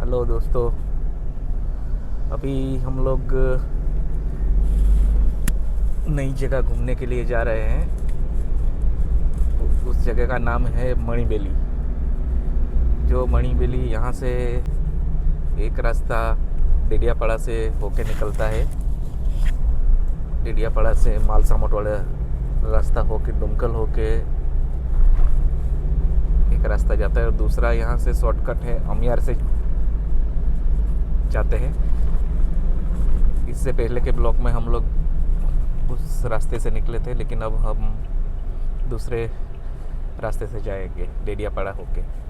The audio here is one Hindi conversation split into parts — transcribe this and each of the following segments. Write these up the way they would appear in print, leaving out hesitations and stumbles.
हेलो दोस्तों। अभी हम लोग नई जगह घूमने के लिए जा रहे हैं। उस जगह का नाम है मणिबेली। जो मणिबेली यहाँ से एक रास्ता डेडियापाड़ा से होके निकलता है। डेडियापाड़ा से मालसामोट वाला रास्ता होके डुमकल होके एक रास्ता जाता है, और दूसरा यहाँ से शॉर्टकट है, अमियार से जाते हैं। इससे पहले के ब्लॉक में हम लोग उस रास्ते से निकले थे, लेकिन अब हम दूसरे रास्ते से जाएंगे डेडियापाड़ा होके।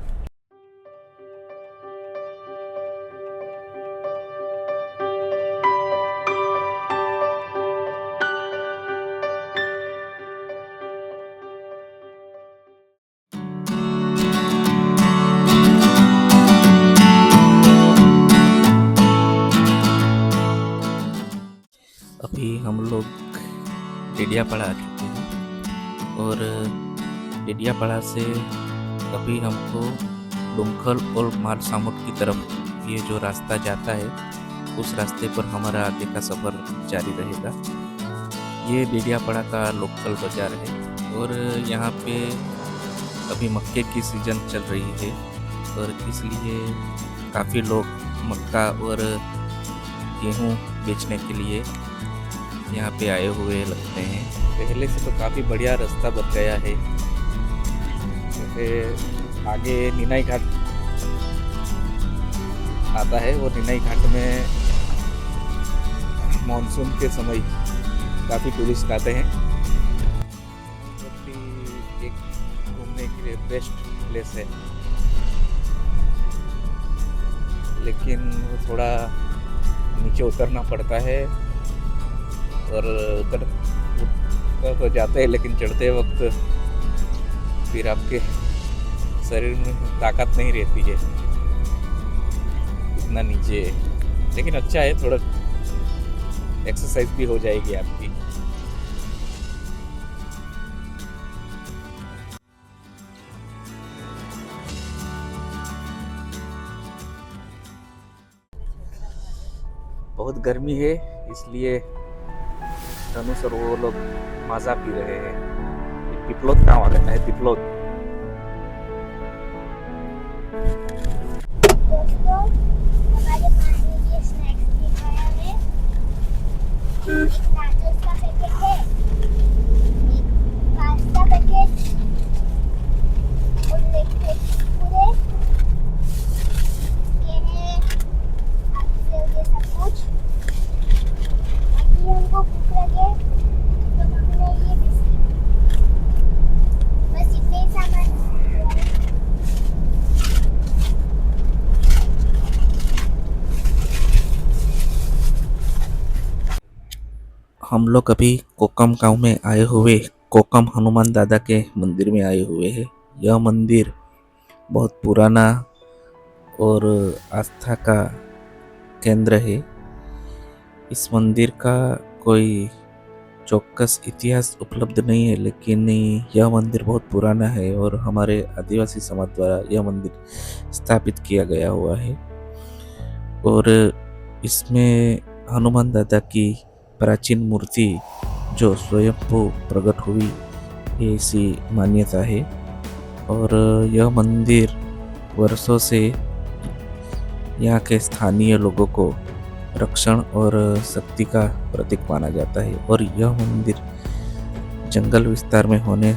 अभी हम लोग डेडियापाड़ा आ चुके हैं, और डेडियापाड़ा से अभी हमको डुमकल और मालसामुट की तरफ ये जो रास्ता जाता है, उस रास्ते पर हमारा आगे का सफ़र जारी रहेगा। ये डेडियापाड़ा का लोकल बाज़ार है, और यहाँ पे अभी मक्के की सीज़न चल रही है, और इसलिए काफ़ी लोग मक्का और गेहूँ बेचने के लिए यहाँ पे आए हुए लगते हैं। पहले से तो काफ़ी बढ़िया रास्ता बन गया है। जैसे आगे नीनाई घाट आता है, और नीनाई घाट में मानसून के समय काफ़ी टूरिस्ट आते हैं। एक घूमने के लिए बेस्ट प्लेस है, लेकिन वो थोड़ा नीचे उतरना पड़ता है, और उतर तो जाते हैं, लेकिन चढ़ते वक्त फिर आपके शरीर में ताकत नहीं रहती है इतना नीचे। लेकिन अच्छा है, थोड़ा एक्सरसाइज भी हो जाएगी आपकी। बहुत गर्मी है, इसलिए धनुष और वो लोग माजा पी रहे हैं। पिपलोद कहाँ रहता है? पिपलोद। दोस्तों, हमारे पानी के स्नैक्स दिख रहा है। एक नाचोस का पैकेट है, एक पास्ता पैकेट और एक कुरकुरे। ये है आपके सब कुछ। अभी हमको भूख लगे तो हमने ये बिस्किट, बस इतने ही सामान लिया है। हम लोग अभी कोकम गांव में आए हुए कोकम हनुमान दादा के मंदिर में आए हुए हैं। यह मंदिर बहुत पुराना और आस्था का केंद्र है। इस मंदिर का कोई चौक्कस इतिहास उपलब्ध नहीं है, लेकिन यह मंदिर बहुत पुराना है, और हमारे आदिवासी समाज द्वारा यह मंदिर स्थापित किया गया हुआ है। और इसमें हनुमान दादा की प्राचीन मूर्ति जो स्वयंभू प्रकट हुई, ऐसी मान्यता है। और यह मंदिर वर्षों से यहाँ के स्थानीय लोगों को रक्षण और शक्ति का प्रतीक माना जाता है, और यह मंदिर जंगल विस्तार में होने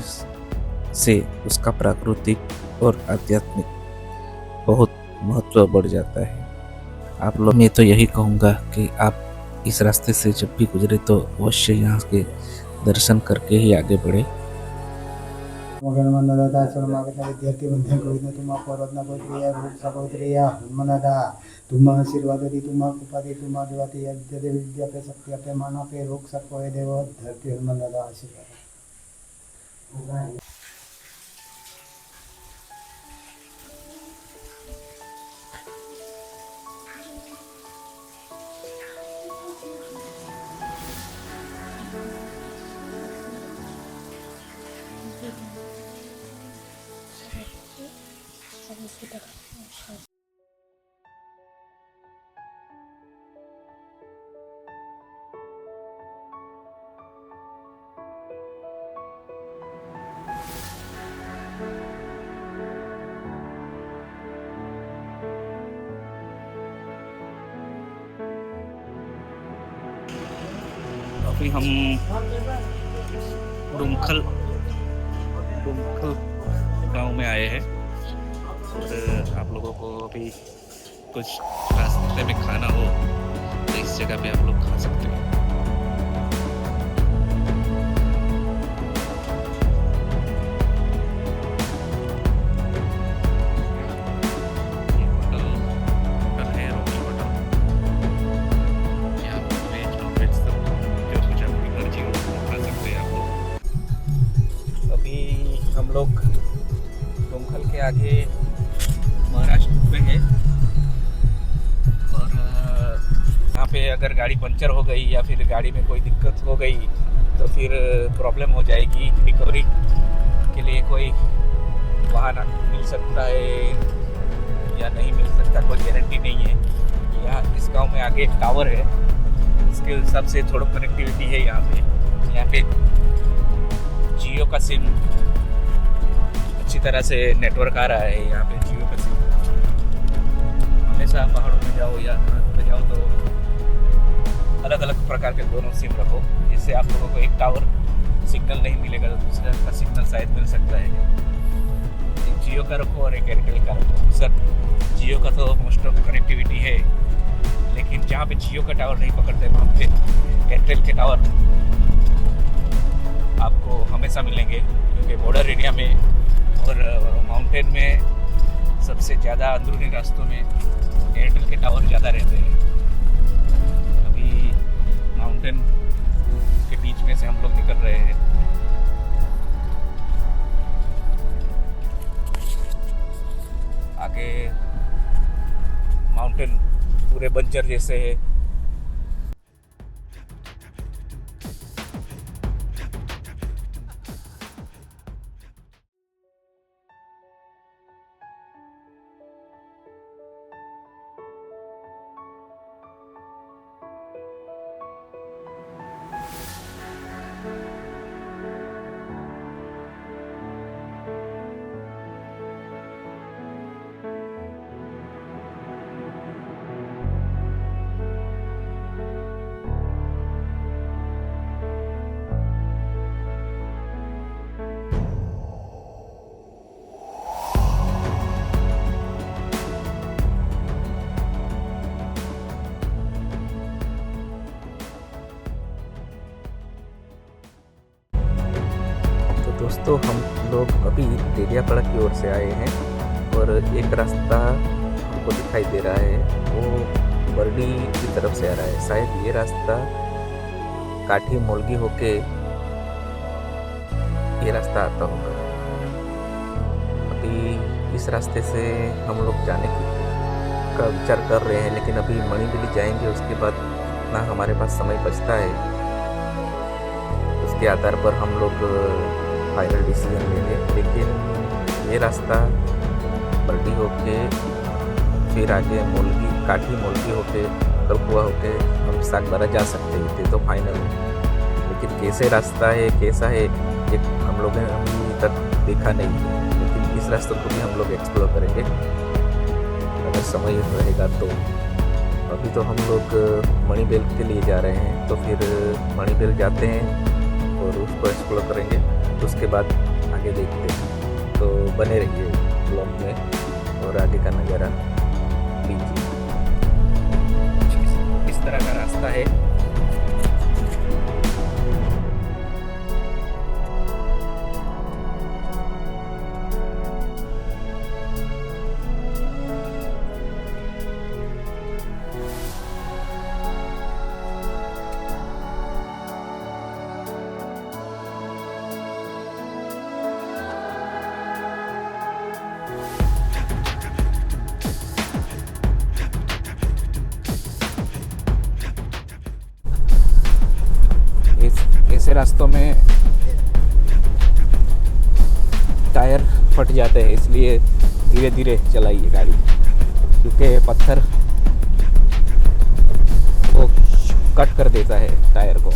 से उसका प्राकृतिक और आध्यात्मिक बहुत महत्व बढ़ जाता है। आप लोग, मैं तो यही कहूँगा कि आप इस रास्ते से जब भी गुजरे तो अवश्य यहाँ के दर्शन करके ही आगे बढ़े। विद्यार्थी बंधन कविता तुम पर्वतना पवित्रिया रूपसा पवित्रिया हनुमनदा तुम आशीर्वादी तुम उपाधि तुम देवती यज्ञ विद्या पे शक्ति पे माना पे रोग सकोय देव धरती हनुमनदा आशीर्वाद। अभी हम डुमखल डुमखल गांव में आए हैं और आप लोगों को अभी कुछ रास्ते में खाना हो तो इस जगह पे आप लोग खा सकते हैं। ये होटल है रॉकी होटल। यहाँ पे वेज नॉन वेज सब जो कुछ अपनी मर्जी हो वो खा सकते हैं आप लोग। अभी हम लोग डुमखल के आगे महाराष्ट्र में है और यहाँ पे अगर गाड़ी पंचर हो गई या फिर गाड़ी में कोई दिक्कत हो गई तो फिर प्रॉब्लम हो जाएगी। रिकवरी के लिए कोई वाहन मिल सकता है या नहीं मिल सकता, कोई गारंटी नहीं है। यहाँ इस गांव में आगे एक टावर है, इसके हिसाब से थोड़ा कनेक्टिविटी है यहाँ पे जियो का सिम अच्छी तरह से नेटवर्क आ रहा है। यहाँ पे जियो का सिम हमेशा पहाड़ों में जाओ या पे जाओ तो अलग अलग प्रकार के दोनों सिम रखो, जिससे आप लोगों को एक टावर सिग्नल नहीं मिलेगा तो दूसरे का सिग्नल शायद मिल सकता है। एक जियो का रखो और एक एयरटेल का रखो। सर जियो का तो मोस्ट ऑफ कनेक्टिविटी है, लेकिन जहाँ पे जियो का टावर नहीं पकड़ते वहाँ पे एयरटेल के टावर आपको हमेशा मिलेंगे, क्योंकि बॉर्डर एरिया में और माउंटेन में सबसे ज़्यादा अंदरूनी रास्तों में एयरटेल के टावर ज़्यादा रहते हैं। अभी माउंटेन के बीच में से हम लोग निकल रहे हैं। आगे माउंटेन पूरे बंजर जैसे है। दोस्तों हम लोग अभी डेडियापाड़ा की ओर से आए हैं और एक रास्ता हमको दिखाई दे रहा है, वो बरडी की तरफ से आ रहा है। शायद ये रास्ता काठी मोलगी होके ये रास्ता आता होगा। अभी इस रास्ते से हम लोग जाने का विचार कर रहे हैं, लेकिन अभी मणिबिली जाएंगे, उसके बाद ना हमारे पास समय बचता है, उसके आधार पर हम लोग फाइनल डिसीजन लेंगे। लेकिन ये रास्ता बरडी होके फिर आगे मोलगी काठी मोलगी होके कलकुआ होके हम सागबारा जा सकते थे, तो फाइनल है। लेकिन कैसे रास्ता है कैसा है ये हम लोगों ने अभी तक देखा नहीं है, लेकिन इस रास्ते को भी हम लोग एक्सप्लोर करेंगे अगर समय रहेगा तो। अभी तो हम लोग मणिबेल के लिए जा रहे हैं, तो फिर मणिबेल जाते हैं और उसको एक्सप्लोर करेंगे, तो उसके बाद आगे देखते हैं। तो बने रहिए ब्लॉग में और आगे का नज़ारा लीजिए। इस तरह का रास्ता है। ऐसे रास्तों में टायर फट जाते हैं, इसलिए धीरे धीरे चलाइए गाड़ी, क्योंकि पत्थर वो कट कर देता है टायर को।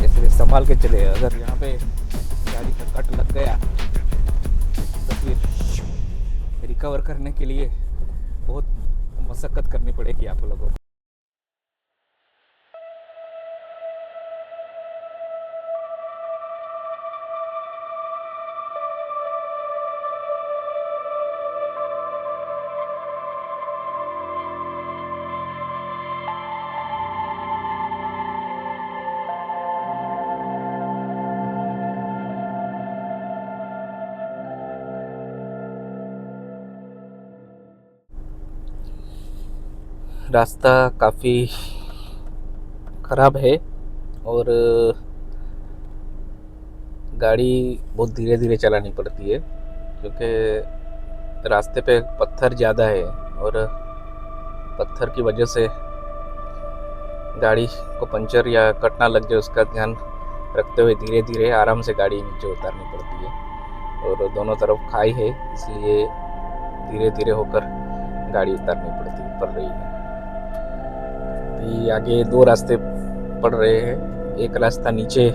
ऐसे संभाल के चले, अगर यहाँ पे गाड़ी का कट लग गया तो फिर रिकवर करने के लिए बहुत मशक्कत करनी पड़ेगी आप लोगों को। रास्ता काफ़ी ख़राब है और गाड़ी बहुत धीरे धीरे चलानी पड़ती है क्योंकि रास्ते पे पत्थर ज़्यादा है और पत्थर की वजह से गाड़ी को पंचर या कट ना लग जाए उसका ध्यान रखते हुए धीरे धीरे आराम से गाड़ी नीचे उतारनी पड़ती है। और दोनों तरफ खाई है इसलिए धीरे धीरे होकर गाड़ी उतारनी पड़ रही है। तो ये आगे दो रास्ते पड़ रहे हैं, एक रास्ता नीचे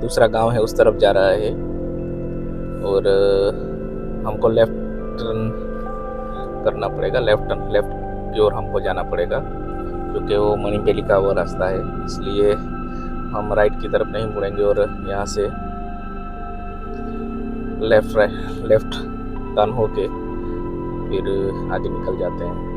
दूसरा गांव है उस तरफ जा रहा है और हमको लेफ्ट टर्न करना पड़ेगा, लेफ्ट की ओर हमको जाना पड़ेगा क्योंकि वो मणिपेली का वो रास्ता है, इसलिए हम राइट की तरफ नहीं मुड़ेंगे और यहाँ से लेफ्ट टर्न होके फिर आगे निकल जाते हैं।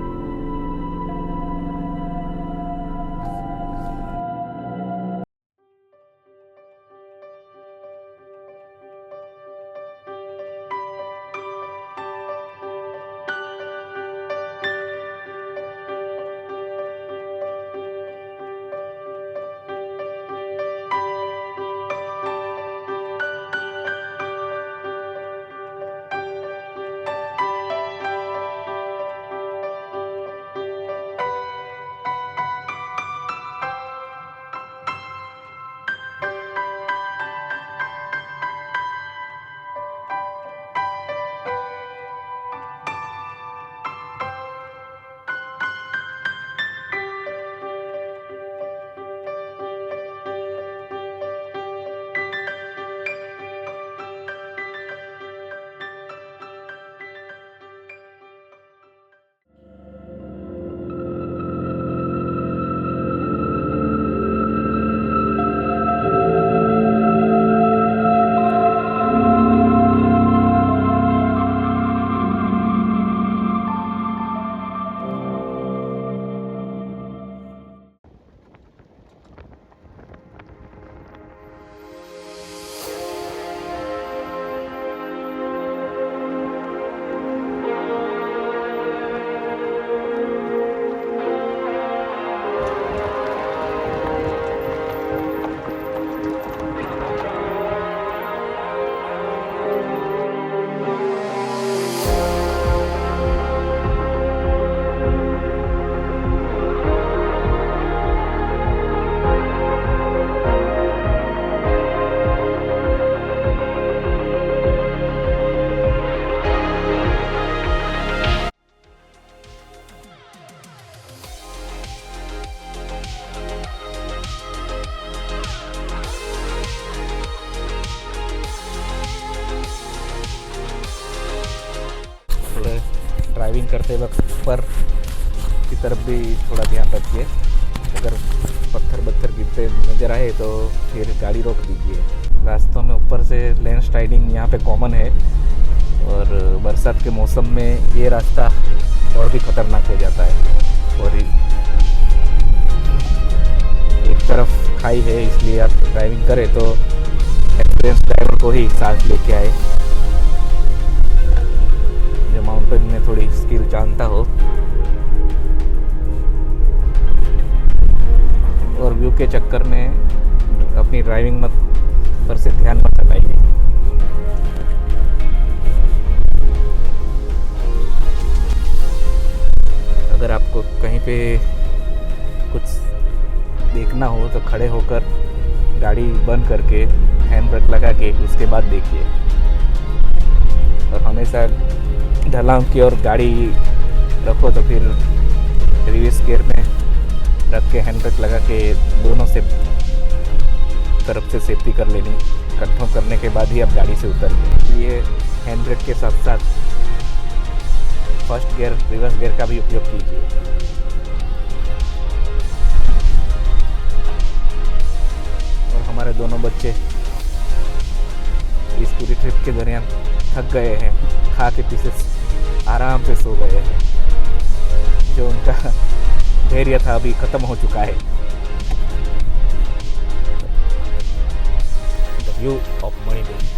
ड्राइविंग करते वक्त ऊपर की तरफ भी थोड़ा ध्यान रखिए, अगर पत्थर गिरते नज़र आए तो फिर गाड़ी रोक दीजिए। रास्तों में ऊपर से लेन स्लाइडिंग यहाँ पे कॉमन है और बरसात के मौसम में ये रास्ता और भी खतरनाक हो जाता है और एक तरफ खाई है, इसलिए आप ड्राइविंग करें तो एक्सपीरियंस ड्राइवर को ही साथ लेके आए जो माउंटेन में थोड़ी स्किल जानता हो और व्यू के चक्कर में अपनी ड्राइविंग मत पर से ध्यान मत हटाइए। अगर आपको कहीं पे कुछ देखना हो तो खड़े होकर गाड़ी बंद करके हैंड ब्रेक लगा के उसके बाद देखिए और हमेशा ढलान की ओर गाड़ी रखो तो फिर रिवर्स गियर में रख के हैंड ब्रेक लगा के दोनों से तरफ से सेफ्टी कर लेनी, कंफर्म करने के बाद ही आप गाड़ी से उतरिए। ये हैंड ब्रेक के साथ साथ फर्स्ट गियर रिवर्स गियर का भी उपयोग कीजिए। और हमारे दोनों बच्चे इस पूरी ट्रिप के दौरान थक गए हैं, खा के पीछे आराम से सो गए हैं, जो उनका धैर्य था अभी खत्म हो चुका है। द व्यू ऑफ मणिपेली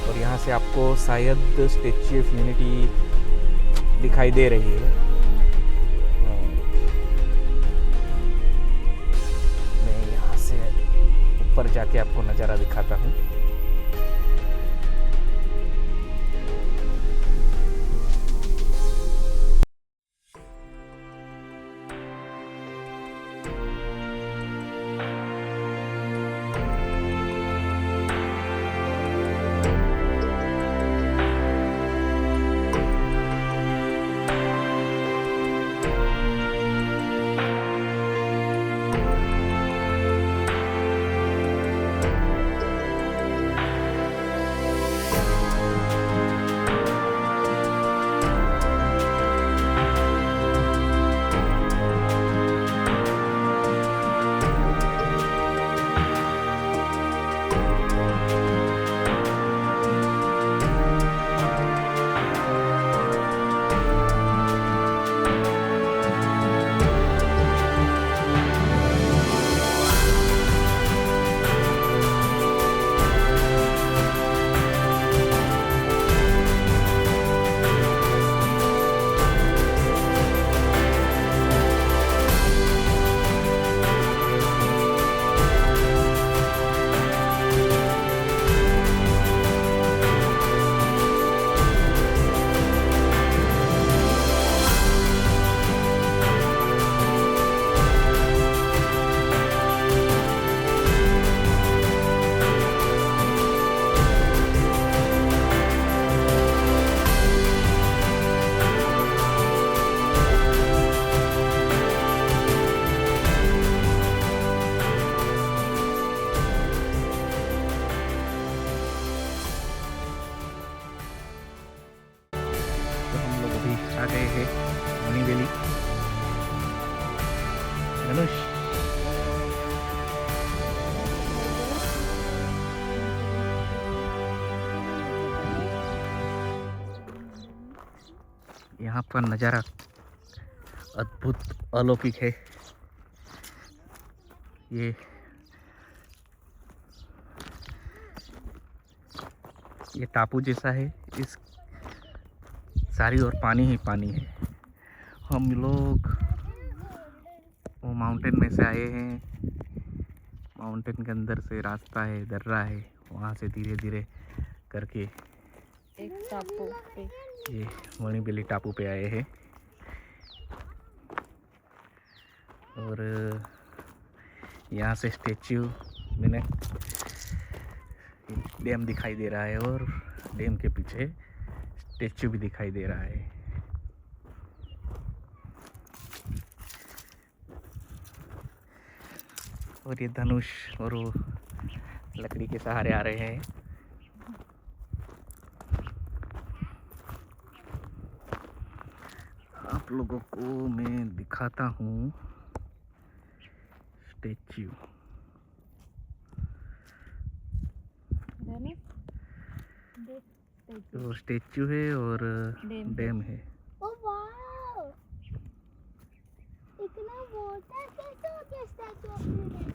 और यहाँ से आपको शायद स्टैच्यू ऑफ यूनिटी दिखाई दे रही है। मैं यहाँ से ऊपर जाके आपको नज़ारा दिखाता हूँ। तो हम लोग अभी आ गए हैं मणि वैली। धनुष, यहाँ का नज़ारा अद्भुत अलौकिक है। ये टापू जैसा है, इस सारी ओर पानी ही पानी है। हम लोग वो माउंटेन में से आए हैं। माउंटेन के अंदर से रास्ता है, दर्रा है, वहाँ से धीरे धीरे करके एक टापू पे ये मणि वैली टापू पे आए हैं। और यहाँ से स्टेच्यू मैंने डैम दिखाई दे रहा है और डैम के पीछे स्टेच्यू भी दिखाई दे रहा है। और ये धनुष और वो लकड़ी के सहारे आ रहे हैं। आप लोगों को मैं दिखाता हूँ स्टेच्यू। तो स्टेच्यू है और डैम है। ओ वाओ, इतना मोटा कैसे हो गया स्टैचू अपने?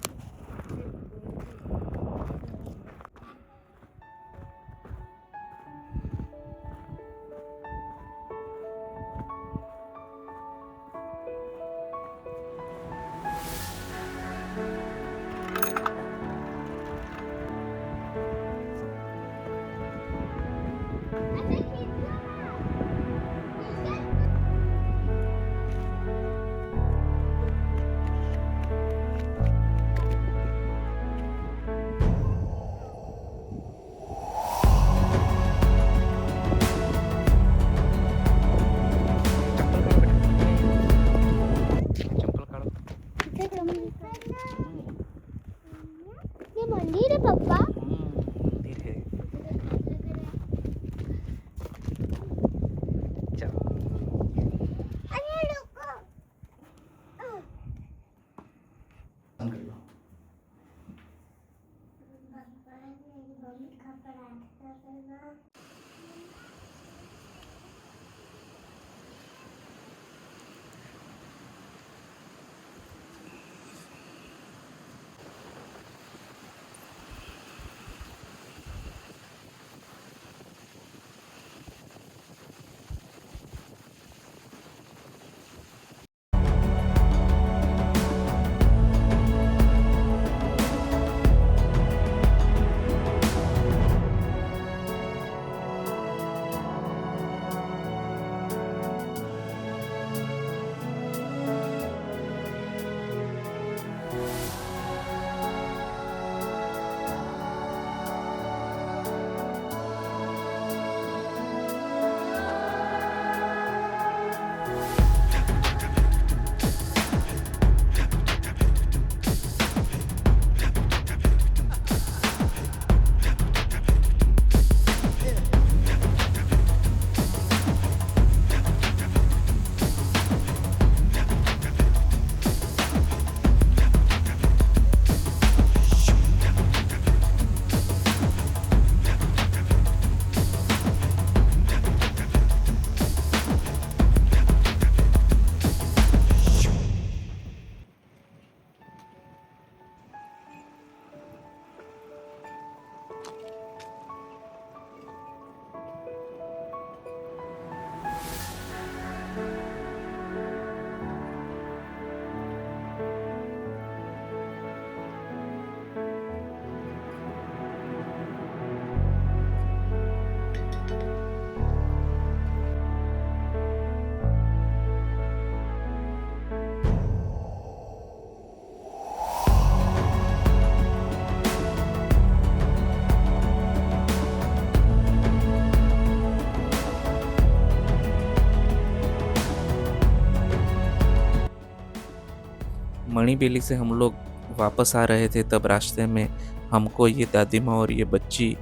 मणिबेली से हम लोग वापस आ रहे थे, तब रास्ते में हमको ये दादी माँ और ये बच्ची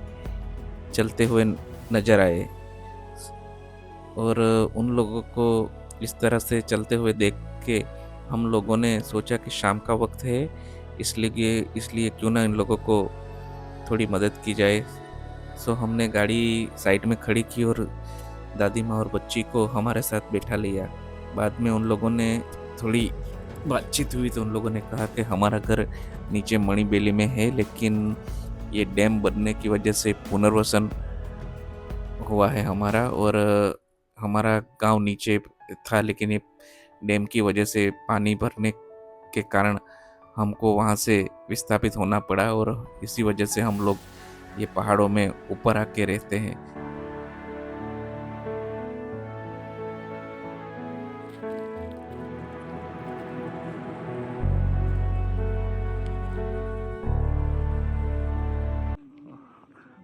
चलते हुए नजर आए और उन लोगों को इस तरह से चलते हुए देख के हम लोगों ने सोचा कि शाम का वक्त है, इसलिए क्यों ना इन लोगों को थोड़ी मदद की जाए। सो हमने गाड़ी साइड में खड़ी की और दादी माँ और बच्ची को हमारे साथ बैठा लिया। बाद में उन लोगों ने थोड़ी बातचीत हुई तो उन लोगों ने कहा कि हमारा घर नीचे मणिबेली में है, लेकिन ये डैम बनने की वजह से पुनर्वसन हुआ है हमारा, और हमारा गांव नीचे था, लेकिन ये डैम की वजह से पानी भरने के कारण हमको वहाँ से विस्थापित होना पड़ा और इसी वजह से हम लोग ये पहाड़ों में ऊपर आके रहते हैं।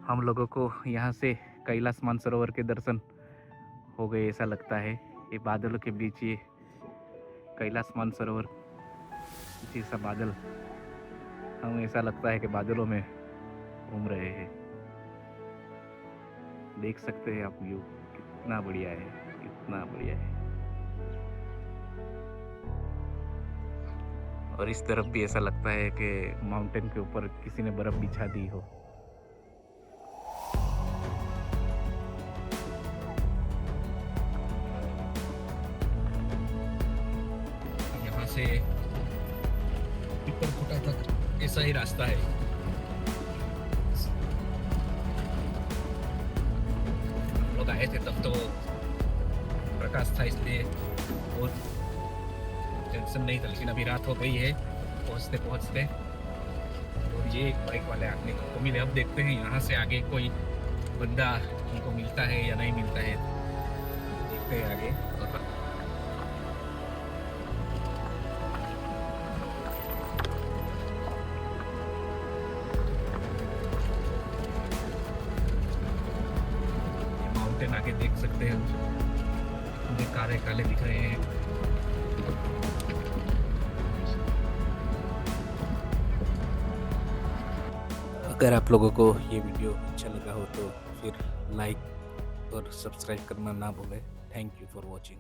हम लोगों को यहाँ से कैलाश मानसरोवर के दर्शन हो गए ऐसा लगता है। ये बादलों के बीच ये कैलाश मानसरोवर जैसा बादल, हमें ऐसा लगता है कि बादलों में घूम रहे हैं। देख सकते हैं आप व्यू कितना बढ़िया है, कितना बढ़िया है। और इस तरफ भी ऐसा लगता है कि माउंटेन के ऊपर किसी ने बर्फ बिछा दी हो। यहाँ से पिपरकुटा तक ऐसा ही रास्ता है। हम लोग आए थे तब तो प्रकाश था, इसलिए बहुत टेंशन नहीं था, लेकिन अभी रात हो गई है पहुँचते पहुँचते। और ये एक बाइक वाले आदमी को मिले। अब देखते हैं यहाँ से आगे कोई बंदा उनको मिलता है या नहीं मिलता है, देखते हैं आगे। माउंटेन आगे देख सकते हैं, मुझे काले काले दिख रहे हैं। अगर आप लोगों को ये वीडियो अच्छा लगा हो तो फिर लाइक और सब्सक्राइब करना ना भूलें। Thank you for watching.